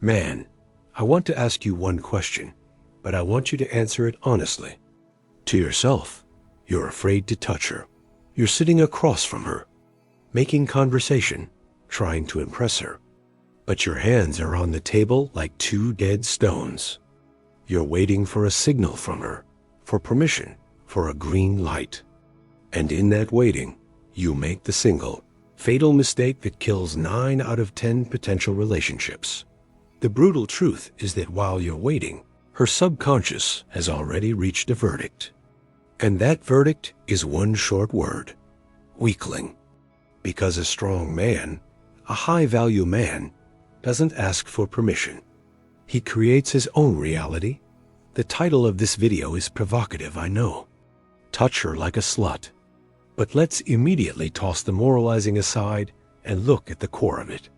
Man, I want to ask you one question, but I want you to answer it honestly. To yourself, you're afraid to touch her. You're sitting across from her, making conversation, trying to impress her. But your hands are on the table like two dead stones. You're waiting for a signal from her, for permission, for a green light. And in that waiting, you make the single, fatal mistake that kills 9 out of 10 potential relationships. The brutal truth is that while you're waiting, her subconscious has already reached a verdict. And that verdict is one short word: weakling. Because a strong man, a high-value man, doesn't ask for permission. He creates his own reality. The title of this video is provocative, I know. Touch her like a slut. But let's immediately toss the moralizing aside and look at the core of it.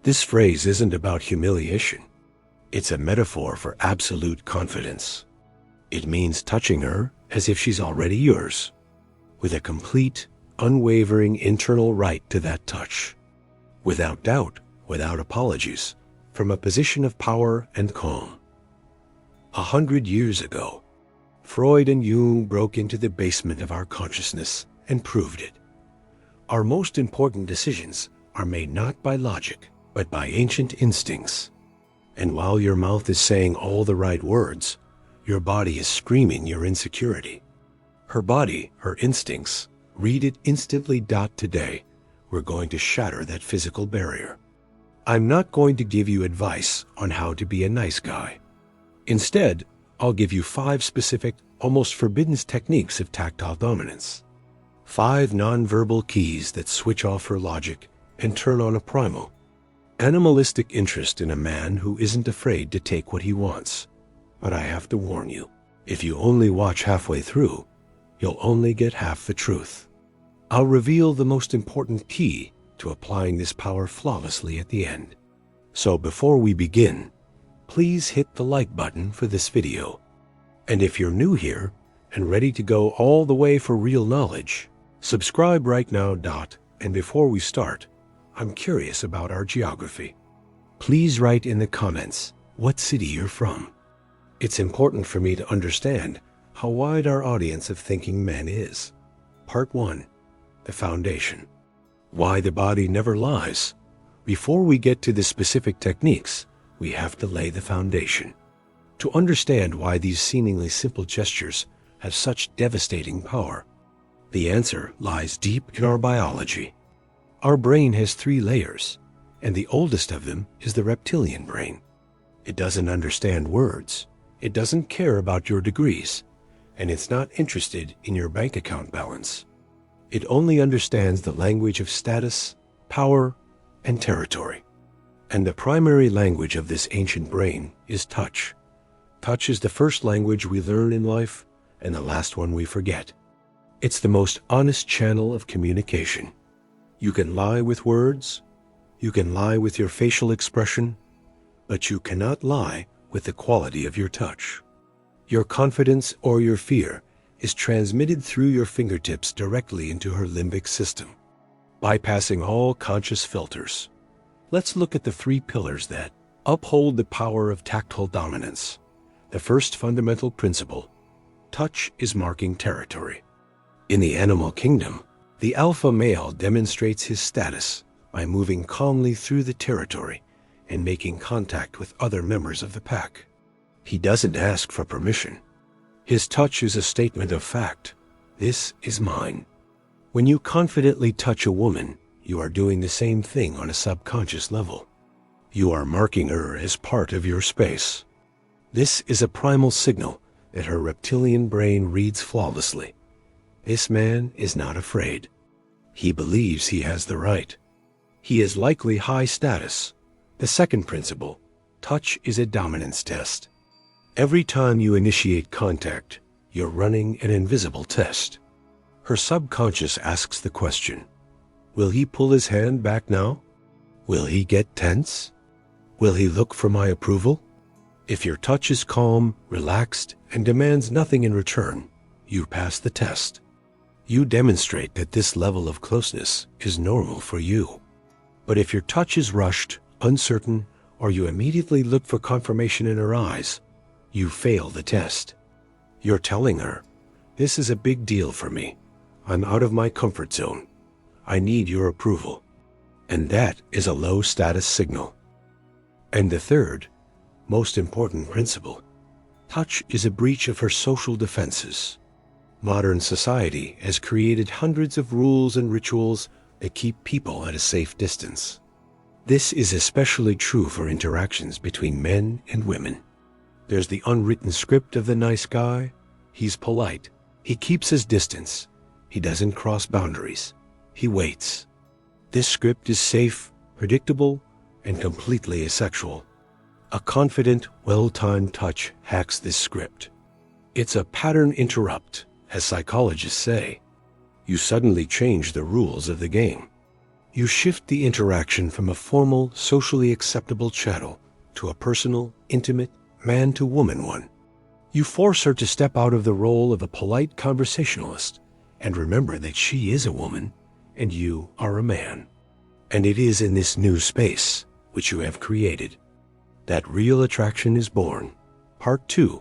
This phrase isn't about humiliation. It's a metaphor for absolute confidence. It means touching her as if she's already yours, with a complete, unwavering internal right to that touch, without doubt, without apologies, from a position of power and calm. 100 years ago, Freud and Jung broke into the basement of our consciousness and proved it. Our most important decisions are made not by logic, but by ancient instincts. And while your mouth is saying all the right words, your body is screaming your insecurity. Her body, her instincts, read it instantly. Today, we're going to shatter that physical barrier. I'm not going to give you advice on how to be a nice guy. Instead, I'll give you 5 specific, almost forbidden techniques of tactile dominance. 5 nonverbal keys that switch off her logic and turn on a primal, animalistic interest in a man who isn't afraid to take what he wants. But I have to warn you, if you only watch halfway through, you'll only get half the truth. I'll reveal the most important key to applying this power flawlessly at the end. So before we begin, please hit the like button for this video. And if you're new here and ready to go all the way for real knowledge, subscribe right now. And before we start, I'm curious about our geography. Please write in the comments what city you're from. It's important for me to understand how wide our audience of thinking men is. Part 1. The foundation. Why the body never lies. Before we get to the specific techniques, we have to lay the foundation. To understand why these seemingly simple gestures have such devastating power, the answer lies deep in our biology. Our brain has 3 layers, and the oldest of them is the reptilian brain. It doesn't understand words. It doesn't care about your degrees, and it's not interested in your bank account balance. It only understands the language of status, power, and territory. And the primary language of this ancient brain is touch. Touch is the first language we learn in life and the last one we forget. It's the most honest channel of communication. You can lie with words, you can lie with your facial expression, but you cannot lie with the quality of your touch. Your confidence or your fear is transmitted through your fingertips directly into her limbic system, bypassing all conscious filters. Let's look at the 3 pillars that uphold the power of tactile dominance. The first fundamental principle: touch is marking territory. In the animal kingdom, the alpha male demonstrates his status by moving calmly through the territory and making contact with other members of the pack. He doesn't ask for permission. His touch is a statement of fact. This is mine. When you confidently touch a woman, you are doing the same thing on a subconscious level. You are marking her as part of your space. This is a primal signal that her reptilian brain reads flawlessly. This man is not afraid. He believes he has the right. He is likely high status. The second principle: touch is a dominance test. Every time you initiate contact, you're running an invisible test. Her subconscious asks the question: will he pull his hand back now? Will he get tense? Will he look for my approval? If your touch is calm, relaxed, and demands nothing in return, you pass the test. You demonstrate that this level of closeness is normal for you. But if your touch is rushed, uncertain, or you immediately look for confirmation in her eyes, you fail the test. You're telling her, "This is a big deal for me. I'm out of my comfort zone. I need your approval." And that is a low status signal. And the third, most important principle, touch is a breach of her social defenses. Modern society has created hundreds of rules and rituals that keep people at a safe distance. This is especially true for interactions between men and women. There's the unwritten script of the nice guy. He's polite. He keeps his distance. He doesn't cross boundaries. He waits. This script is safe, predictable, and completely asexual. A confident, well-timed touch hacks this script. It's a pattern interrupt, as psychologists say. You suddenly change the rules of the game. You shift the interaction from a formal, socially acceptable channel to a personal, intimate, man-to-woman one. You force her to step out of the role of a polite conversationalist and remember that she is a woman and you are a man. And it is in this new space, which you have created, that real attraction is born. Part 2,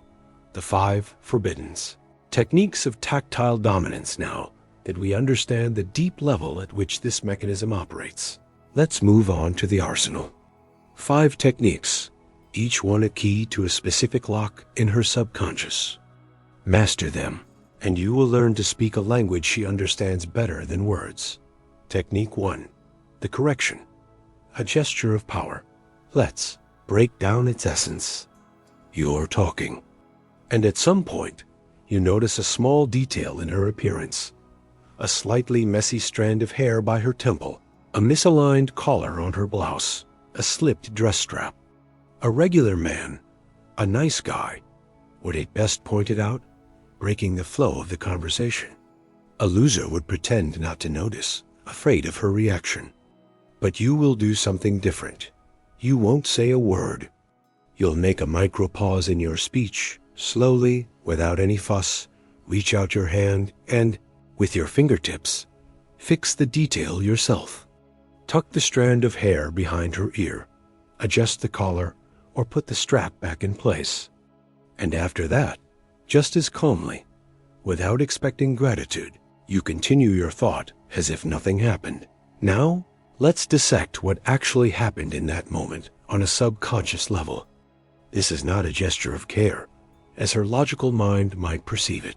the 5 Forbiddens. Techniques of tactile dominance now that we understand the deep level at which this mechanism operates. Let's move on to the arsenal. 5 techniques, each one a key to a specific lock in her subconscious. Master them, and you will learn to speak a language she understands better than words. Technique 1, the correction, a gesture of power. Let's break down its essence. You're talking, and at some point, you notice a small detail in her appearance. A slightly messy strand of hair by her temple, a misaligned collar on her blouse, a slipped dress strap. A regular man, a nice guy, would at best point it out, breaking the flow of the conversation. A loser would pretend not to notice, afraid of her reaction. But you will do something different. You won't say a word. You'll make a micro-pause in your speech, slowly, without any fuss, reach out your hand and, with your fingertips, fix the detail yourself. Tuck the strand of hair behind her ear, adjust the collar, or put the strap back in place. And after that, just as calmly, without expecting gratitude, you continue your thought as if nothing happened. Now, let's dissect what actually happened in that moment on a subconscious level. This is not a gesture of care, as her logical mind might perceive it.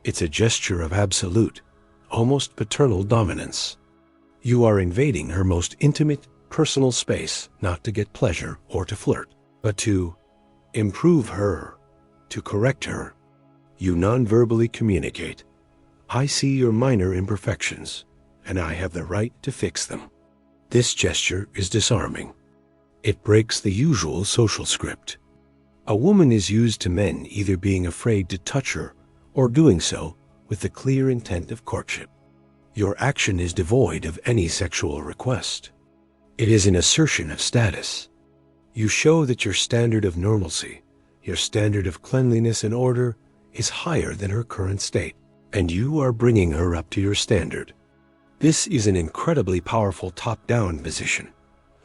It's a gesture of absolute, almost paternal dominance. You are invading her most intimate, personal space, not to get pleasure or to flirt, but to improve her, to correct her. You non-verbally communicate. I see your minor imperfections, and I have the right to fix them. This gesture is disarming. It breaks the usual social script. A woman is used to men either being afraid to touch her or doing so with the clear intent of courtship. Your action is devoid of any sexual request. It is an assertion of status. You show that your standard of normalcy, your standard of cleanliness and order, is higher than her current state, and you are bringing her up to your standard. This is an incredibly powerful top-down position.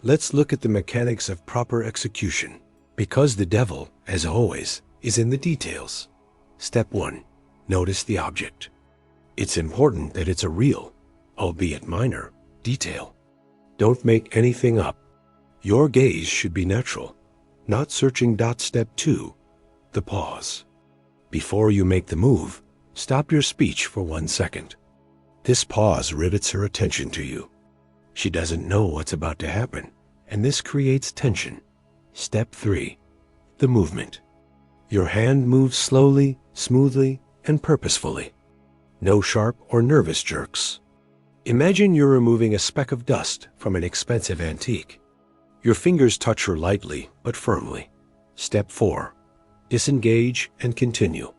Let's look at the mechanics of proper execution, because the devil, as always, is in the details. Step 1. Notice the object. It's important that it's a real, albeit minor, detail. Don't make anything up. Your gaze should be natural, not searching. Step 2. The pause. Before you make the move, stop your speech for 1 second. This pause rivets her attention to you. She doesn't know what's about to happen, and this creates tension. Step 3. The movement. Your hand moves slowly, smoothly, and purposefully. No sharp or nervous jerks. Imagine you're removing a speck of dust from an expensive antique. Your fingers touch her lightly but firmly. Step 4. Disengage and continue.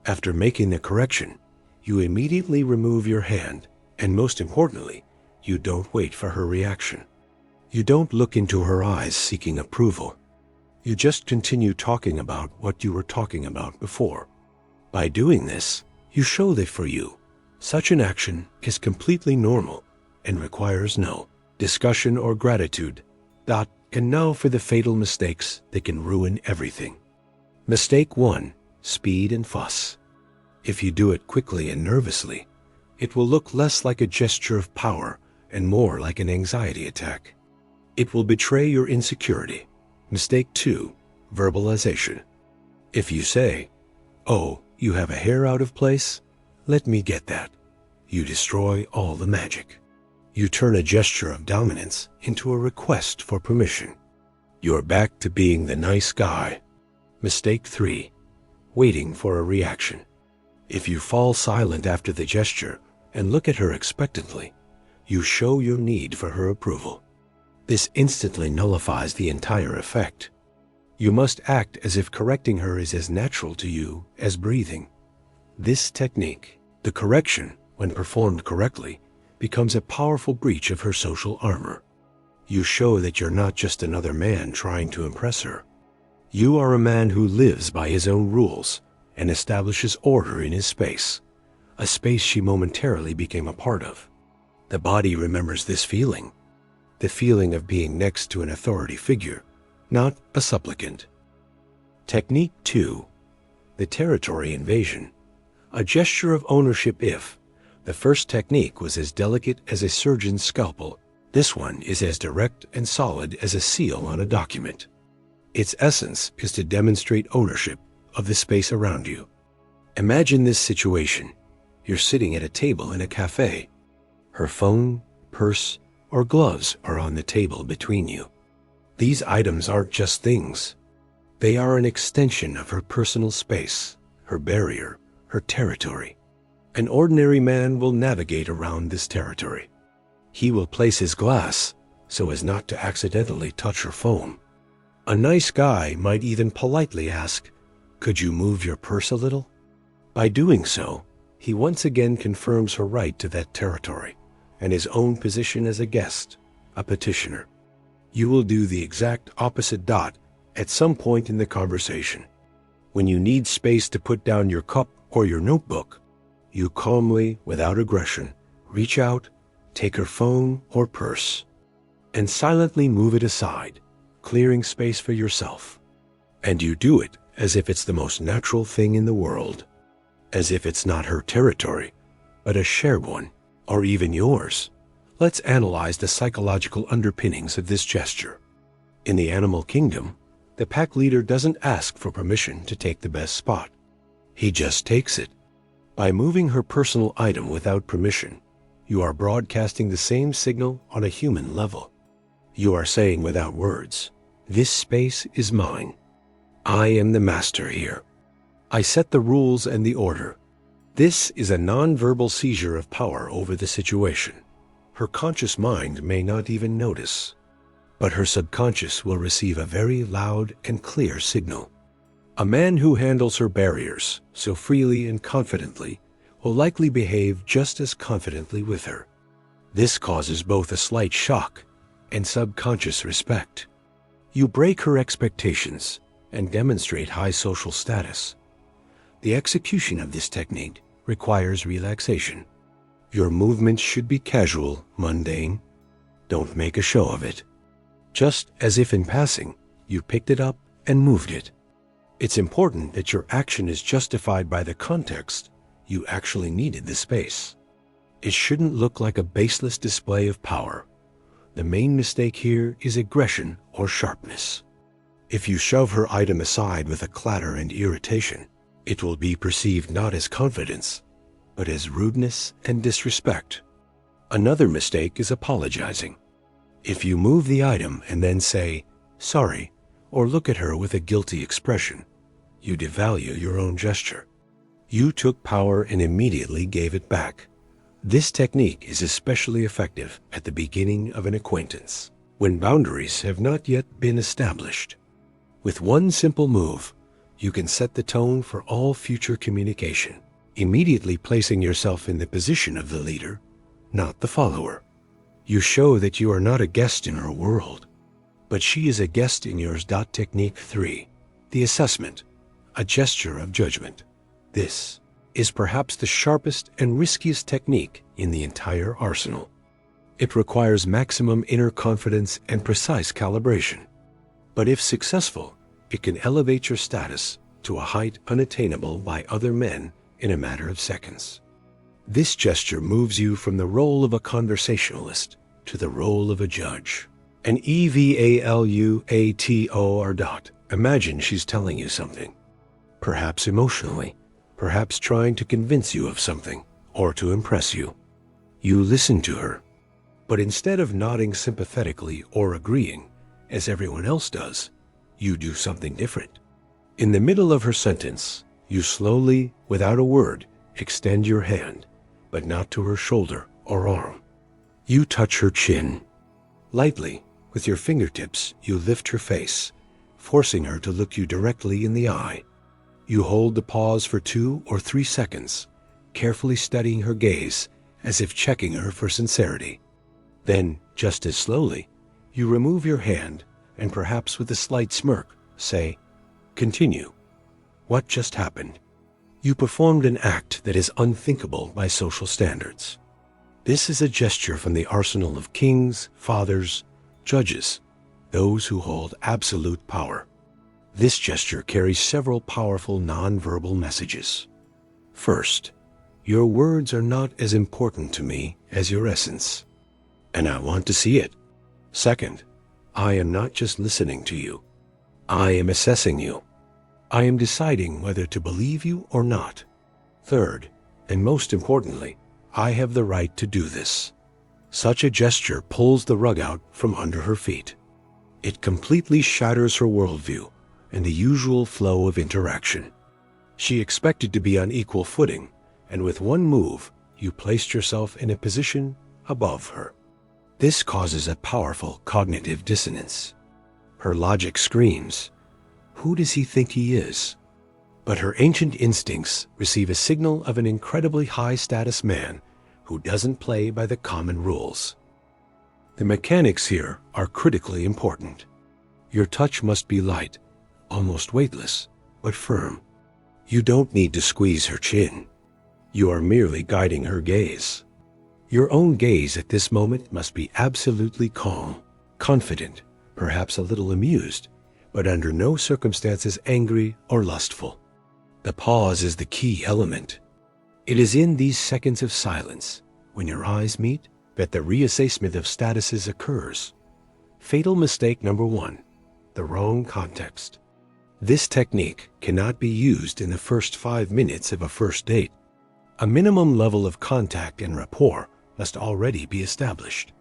After making the correction, you immediately remove your hand, and most importantly, you don't wait for her reaction. You don't look into her eyes seeking approval. You just continue talking about what you were talking about before. By doing this, you show that for you, such an action is completely normal and requires no discussion or gratitude. And now for the fatal mistakes that can ruin everything. Mistake 1. Speed and fuss. If you do it quickly and nervously, it will look less like a gesture of power and more like an anxiety attack. It will betray your insecurity. Mistake 2. Verbalization. If you say, "Oh, you have a hair out of place? Let me get that," you destroy all the magic. You turn a gesture of dominance into a request for permission. You're back to being the nice guy. Mistake 3. Waiting for a reaction. If you fall silent after the gesture and look at her expectantly, you show your need for her approval. This instantly nullifies the entire effect. You must act as if correcting her is as natural to you as breathing. This technique, the correction, when performed correctly, becomes a powerful breach of her social armor. You show that you're not just another man trying to impress her. You are a man who lives by his own rules and establishes order in his space, a space she momentarily became a part of. The body remembers this feeling, the feeling of being next to an authority figure, not a supplicant. Technique 2. The territory invasion. A gesture of ownership. If the first technique was as delicate as a surgeon's scalpel, this one is as direct and solid as a seal on a document. Its essence is to demonstrate ownership of the space around you. Imagine this situation. You're sitting at a table in a cafe. Her phone, purse, or gloves are on the table between you. These items aren't just things. They are an extension of her personal space, her barrier, her territory. An ordinary man will navigate around this territory. He will place his glass so as not to accidentally touch her phone. A nice guy might even politely ask, "Could you move your purse a little?" By doing so, he once again confirms her right to that territory and his own position as a guest, a petitioner. You will do the exact opposite at some point in the conversation. When you need space to put down your cup or your notebook, you calmly, without aggression, reach out, take her phone or purse, and silently move it aside, clearing space for yourself. And you do it as if it's the most natural thing in the world, as if it's not her territory, but a shared one, or even yours. Let's analyze the psychological underpinnings of this gesture. In the animal kingdom, the pack leader doesn't ask for permission to take the best spot. He just takes it. By moving her personal item without permission, you are broadcasting the same signal on a human level. You are saying without words, "This space is mine. I am the master here. I set the rules and the order." This is a non-verbal seizure of power over the situation. Her conscious mind may not even notice, but her subconscious will receive a very loud and clear signal. A man who handles her barriers so freely and confidently will likely behave just as confidently with her. This causes both a slight shock and subconscious respect. You break her expectations and demonstrate high social status. The execution of this technique requires relaxation. Your movements should be casual, mundane. Don't make a show of it. Just as if in passing, you picked it up and moved it. It's important that your action is justified by the context. You actually needed the space. It shouldn't look like a baseless display of power. The main mistake here is aggression or sharpness. If you shove her item aside with a clatter and irritation, it will be perceived not as confidence, but as rudeness and disrespect. Another mistake is apologizing. If you move the item and then say, "Sorry," or look at her with a guilty expression, you devalue your own gesture. You took power and immediately gave it back. This technique is especially effective at the beginning of an acquaintance, when boundaries have not yet been established. With one simple move, you can set the tone for all future communication, immediately placing yourself in the position of the leader, not the follower. You show that you are not a guest in her world, but she is a guest in yours. Technique 3. The assessment, a gesture of judgment. This is perhaps the sharpest and riskiest technique in the entire arsenal. It requires maximum inner confidence and precise calibration. But if successful, it can elevate your status to a height unattainable by other men in a matter of seconds. This gesture moves you from the role of a conversationalist to the role of a judge. An evaluator. Imagine she's telling you something, perhaps emotionally, perhaps trying to convince you of something or to impress you. You listen to her, but instead of nodding sympathetically or agreeing, as everyone else does, you do something different. In the middle of her sentence, you slowly, without a word, extend your hand, but not to her shoulder or arm. You touch her chin. Lightly, with your fingertips, you lift her face, forcing her to look you directly in the eye. You hold the pause for 2 or 3 seconds, carefully studying her gaze as if checking her for sincerity. Then, just as slowly, you remove your hand and perhaps with a slight smirk, say, "Continue. What just happened?" You performed an act that is unthinkable by social standards. This is a gesture from the arsenal of kings, fathers, judges, those who hold absolute power. This gesture carries several powerful non-verbal messages. First, your words are not as important to me as your essence, and I want to see it. Second, I am not just listening to you. I am assessing you. I am deciding whether to believe you or not. Third, and most importantly, I have the right to do this. Such a gesture pulls the rug out from under her feet. It completely shatters her worldview and the usual flow of interaction. She expected to be on equal footing, and with one move, you placed yourself in a position above her. This causes a powerful cognitive dissonance. Her logic screams, "Who does he think he is?" But her ancient instincts receive a signal of an incredibly high-status man who doesn't play by the common rules. The mechanics here are critically important. Your touch must be light, almost weightless, but firm. You don't need to squeeze her chin. You are merely guiding her gaze. Your own gaze at this moment must be absolutely calm, confident, perhaps a little amused, but under no circumstances angry or lustful. The pause is the key element. It is in these seconds of silence, when your eyes meet, that the reassessment of statuses occurs. Fatal mistake number 1, the wrong context. This technique cannot be used in the first 5 minutes of a first date. A minimum level of contact and rapport must already be established.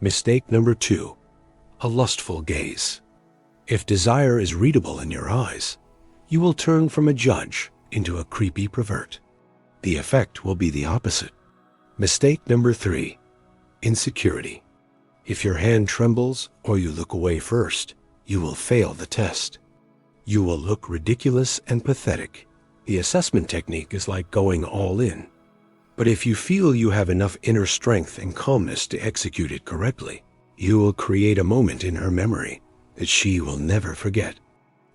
Mistake number 2, a lustful gaze. If desire is readable in your eyes, you will turn from a judge into a creepy pervert. The effect will be the opposite. Mistake number 3, insecurity. If your hand trembles or you look away first, you will fail the test. You will look ridiculous and pathetic. The assessment technique is like going all in. But if you feel you have enough inner strength and calmness to execute it correctly, you will create a moment in her memory that she will never forget.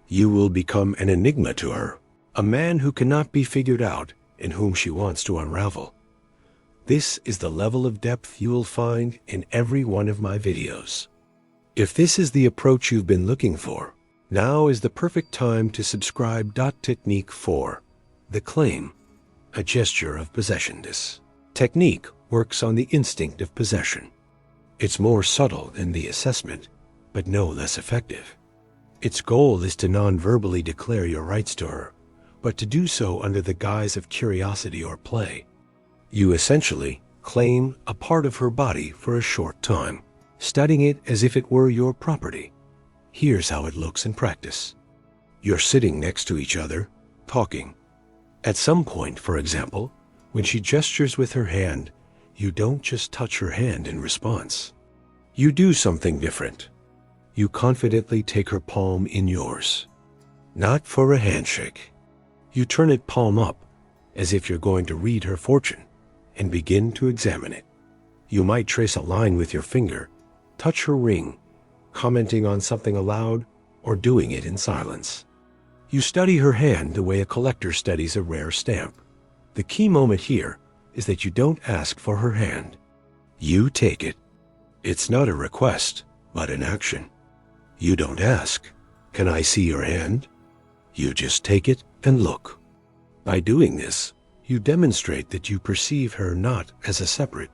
You will become an enigma to her, a man who cannot be figured out and whom she wants to unravel. This is the level of depth you will find in every one of my videos. If this is the approach you've been looking for, now is the perfect time to subscribe. Technique 4, the claim, a gesture of possession. This technique works on the instinct of possession. It's more subtle than the assessment, but no less effective. Its goal is to non-verbally declare your rights to her, but to do so under the guise of curiosity or play. You essentially claim a part of her body for a short time, studying it as if it were your property. Here's how it looks in practice. You're sitting next to each other, talking. At some point, for example, when she gestures with her hand, you don't just touch her hand in response. You do something different. You confidently take her palm in yours. Not for a handshake. You turn it palm up, as if you're going to read her fortune, and begin to examine it. You might trace a line with your finger, touch her ring, commenting on something aloud, or doing it in silence. You study her hand the way a collector studies a rare stamp. The key moment here is that you don't ask for her hand. You take it, It's not a request, but an action. You don't ask, "Can I see your hand?" You just take it and look. By doing this, you demonstrate that you perceive her not as a separate,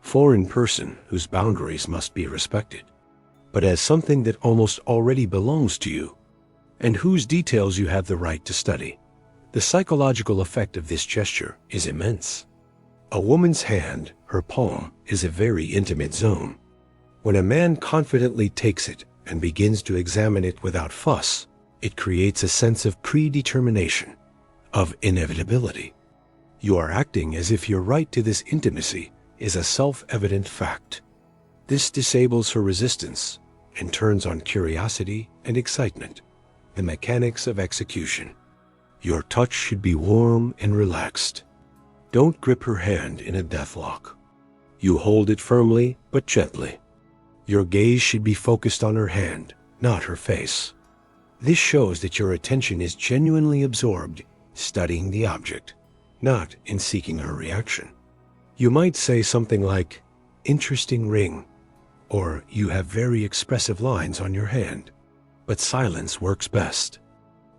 foreign person whose boundaries must be respected, but as something that almost already belongs to you, and whose details you have the right to study. The psychological effect of this gesture is immense. A woman's hand, her palm, is a very intimate zone. When a man confidently takes it and begins to examine it without fuss, it creates a sense of predetermination, of inevitability. You are acting as if your right to this intimacy is a self-evident fact. This disables her resistance and turns on curiosity and excitement, the mechanics of execution. Your touch should be warm and relaxed. Don't grip her hand in a deathlock. You hold it firmly but gently. Your gaze should be focused on her hand, not her face. This shows that your attention is genuinely absorbed, studying the object, not in seeking her reaction. You might say something like, "Interesting ring," or "You have very expressive lines on your hand." But silence works best.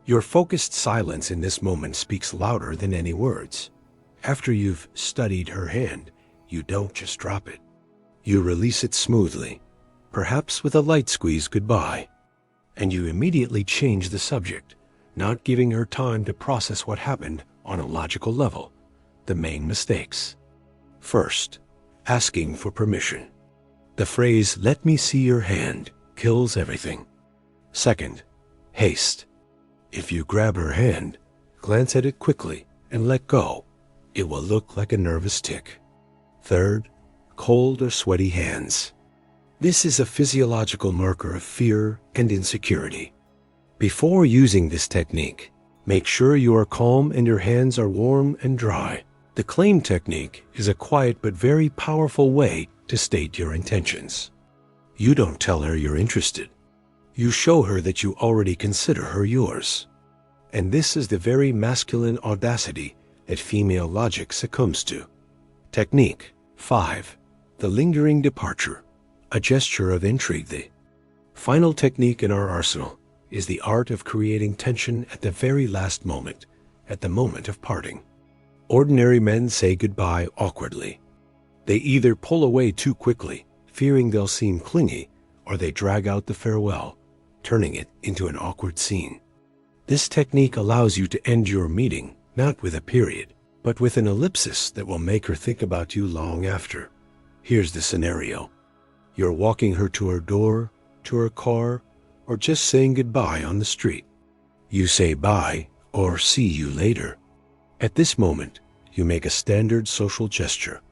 Your focused silence in this moment speaks louder than any words. After you've studied her hand, you don't just drop it. You release it smoothly, perhaps with a light squeeze goodbye, and you immediately change the subject, not giving her time to process what happened on a logical level. The main mistakes. First, asking for permission. The phrase, "Let me see your hand," kills everything. Second, haste. If you grab her hand, glance at it quickly and let go. It will look like a nervous tick. Third, cold or sweaty hands. This is a physiological marker of fear and insecurity. Before using this technique, make sure you are calm and your hands are warm and dry. The claim technique is a quiet but very powerful way to state your intentions. You don't tell her you're interested. You show her that you already consider her yours. And this is the very masculine audacity that female logic succumbs to. Technique 5. The lingering departure, a gesture of intrigue. The final technique in our arsenal is the art of creating tension at the very last moment, at the moment of parting. Ordinary men say goodbye awkwardly. They either pull away too quickly, fearing they'll seem clingy, or they drag out the farewell, turning it into an awkward scene. This technique allows you to end your meeting not with a period, but with an ellipsis that will make her think about you long after. Here's the scenario. You're walking her to her door, to her car, or just saying goodbye on the street. You say bye or see you later. At this moment, you make a standard social gesture.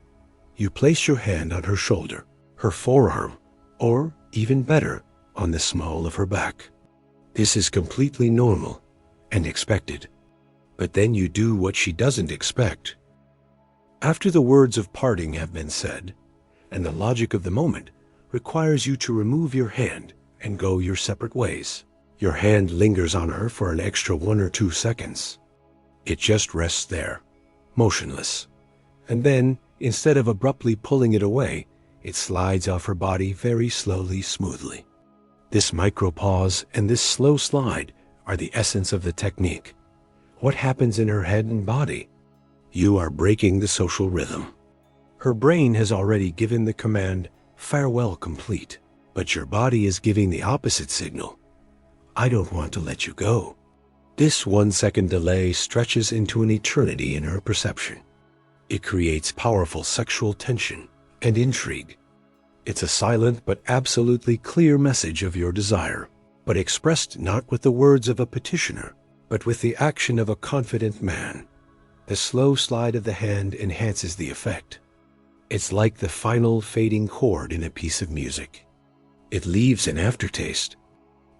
You place your hand on her shoulder, her forearm, or, even better, on the small of her back. This is completely normal and expected. But then you do what she doesn't expect. After the words of parting have been said, and the logic of the moment requires you to remove your hand and go your separate ways, your hand lingers on her for an extra 1 or 2 seconds. It just rests there, motionless. And then, instead of abruptly pulling it away, it slides off her body very slowly, smoothly. This micro-pause and this slow slide are the essence of the technique. What happens in her head and body? You are breaking the social rhythm. Her brain has already given the command, "Farewell complete," but your body is giving the opposite signal. "I don't want to let you go." This 1-second delay stretches into an eternity in her perception. It creates powerful sexual tension and intrigue. It's a silent but absolutely clear message of your desire, but expressed not with the words of a petitioner, but with the action of a confident man. The slow slide of the hand enhances the effect. It's like the final fading chord in a piece of music. It leaves an aftertaste.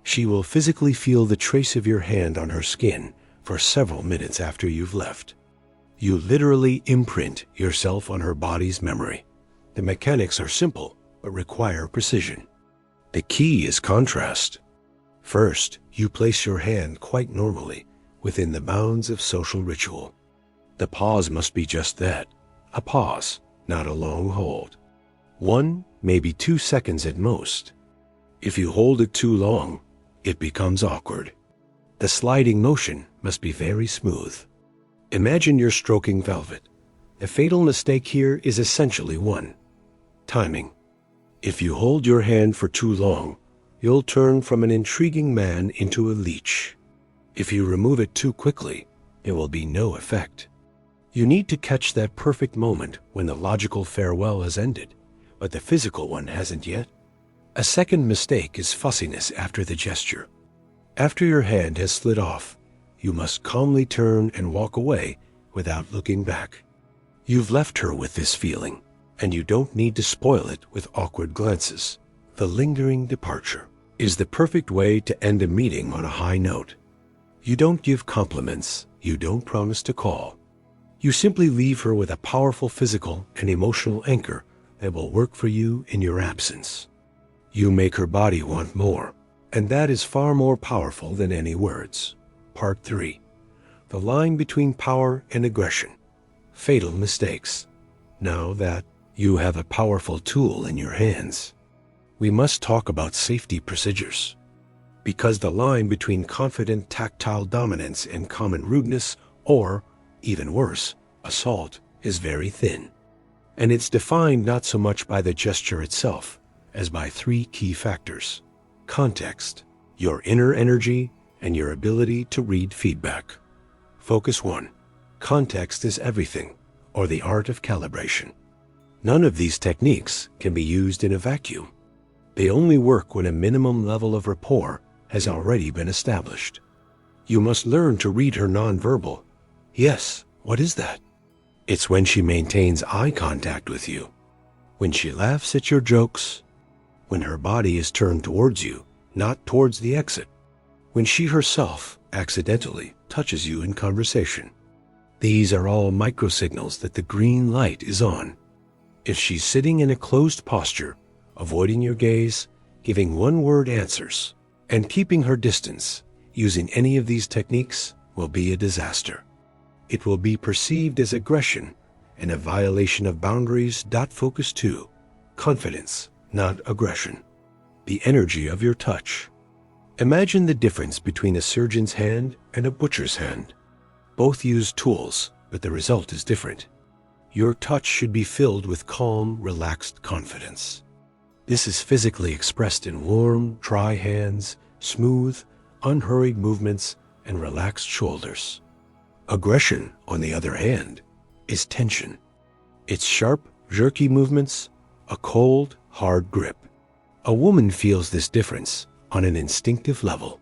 She will physically feel the trace of your hand on her skin for several minutes after you've left. You literally imprint yourself on her body's memory. The mechanics are simple, but require precision. The key is contrast. First, you place your hand quite normally within the bounds of social ritual. The pause must be just that, a pause, not a long hold. 1, maybe 2 seconds at most. If you hold it too long, it becomes awkward. The sliding motion must be very smooth. Imagine you're stroking velvet. The fatal mistake here is essentially one: timing. If you hold your hand for too long, you'll turn from an intriguing man into a leech. If you remove it too quickly, it will be no effect. You need to catch that perfect moment when the logical farewell has ended, but the physical one hasn't yet. A second mistake is fussiness after the gesture. After your hand has slid off, you must calmly turn and walk away without looking back. You've left her with this feeling, and you don't need to spoil it with awkward glances. The lingering departure is the perfect way to end a meeting on a high note. You don't give compliments, you don't promise to call. You simply leave her with a powerful physical and emotional anchor that will work for you in your absence. You make her body want more, and that is far more powerful than any words. Part 3. The line between power and aggression. Fatal mistakes. Now that you have a powerful tool in your hands, we must talk about safety procedures. Because the line between confident tactile dominance and common rudeness, or, even worse, assault, is very thin. And it's defined not so much by the gesture itself, as by 3 key factors: context, your inner energy, and your ability to read feedback. Focus 1. Context is everything, or the art of calibration. None of these techniques can be used in a vacuum. They only work when a minimum level of rapport has already been established. You must learn to read her nonverbal. Yes, what is that? It's when she maintains eye contact with you, when she laughs at your jokes, when her body is turned towards you, not towards the exit, when she herself accidentally touches you in conversation. These are all microsignals that the green light is on. If she's sitting in a closed posture, avoiding your gaze, giving one-word answers, and keeping her distance, using any of these techniques will be a disaster. It will be perceived as aggression and a violation of boundaries. Focus 2. Confidence, not aggression. The energy of your touch. Imagine the difference between a surgeon's hand and a butcher's hand. Both use tools, but the result is different. Your touch should be filled with calm, relaxed confidence. This is physically expressed in warm, dry hands, smooth, unhurried movements, and relaxed shoulders. Aggression, on the other hand, is tension. It's sharp, jerky movements, a cold, hard grip. A woman feels this difference on an instinctive level.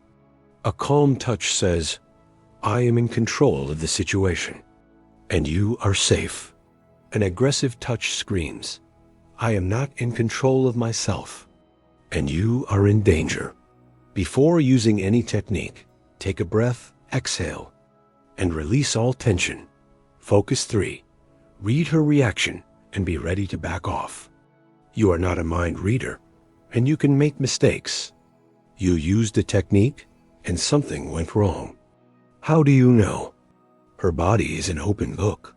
A calm touch says, "I am in control of the situation, and you are safe." An aggressive touch screams, "I am not in control of myself, and you are in danger." Before using any technique, take a breath, exhale, and release all tension. Focus 3. Read her reaction and be ready to back off. You are not a mind reader, and you can make mistakes. You used a technique, and something went wrong. How do you know? Her body is an open book.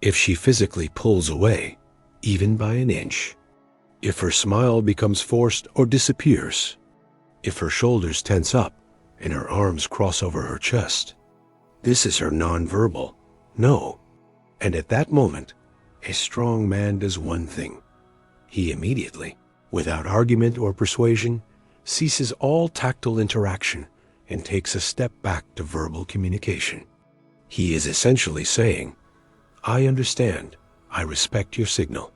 If she physically pulls away, even by an inch, if her smile becomes forced or disappears, if her shoulders tense up and her arms cross over her chest, this is her nonverbal no. And at that moment, a strong man does one thing. He immediately, without argument or persuasion, ceases all tactile interaction and takes a step back to verbal communication. He is essentially saying, "I understand. I respect your signal."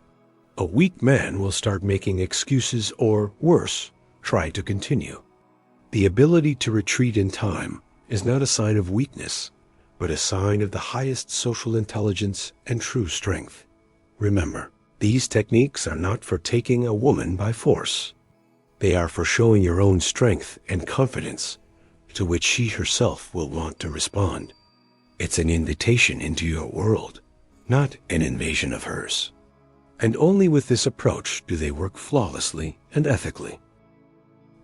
A weak man will start making excuses or, worse, try to continue. The ability to retreat in time is not a sign of weakness, but a sign of the highest social intelligence and true strength. Remember, these techniques are not for taking a woman by force. They are for showing your own strength and confidence, to which she herself will want to respond. It's an invitation into your world, not an invasion of hers. And only with this approach do they work flawlessly and ethically.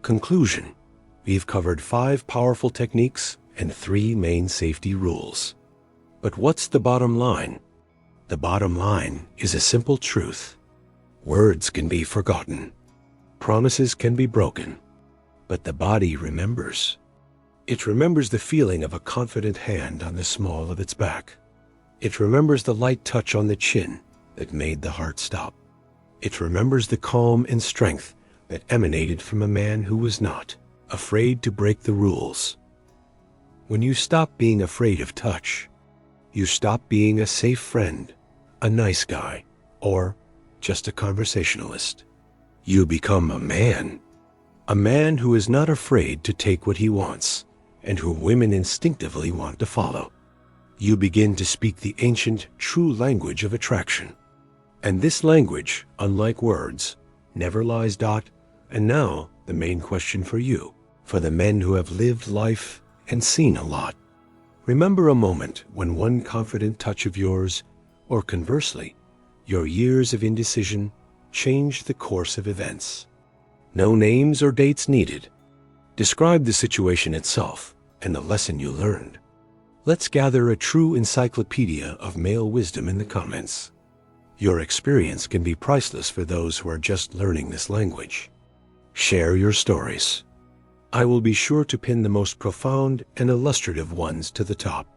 Conclusion. We've covered 5 powerful techniques and 3 main safety rules. But what's the bottom line? The bottom line is a simple truth. Words can be forgotten. Promises can be broken. But the body remembers. It remembers the feeling of a confident hand on the small of its back. It remembers the light touch on the chin that made the heart stop. It remembers the calm and strength that emanated from a man who was not afraid to break the rules. When you stop being afraid of touch, you stop being a safe friend, a nice guy, or just a conversationalist. You become a man who is not afraid to take what he wants and who women instinctively want to follow. You begin to speak the ancient, true language of attraction. And this language, unlike words, never lies. And now, the main question for you, for the men who have lived life and seen a lot. Remember a moment when one confident touch of yours, or conversely, your years of indecision, changed the course of events. No names or dates needed. Describe the situation itself and the lesson you learned. Let's gather a true encyclopedia of male wisdom in the comments. Your experience can be priceless for those who are just learning this language. Share your stories. I will be sure to pin the most profound and illustrative ones to the top.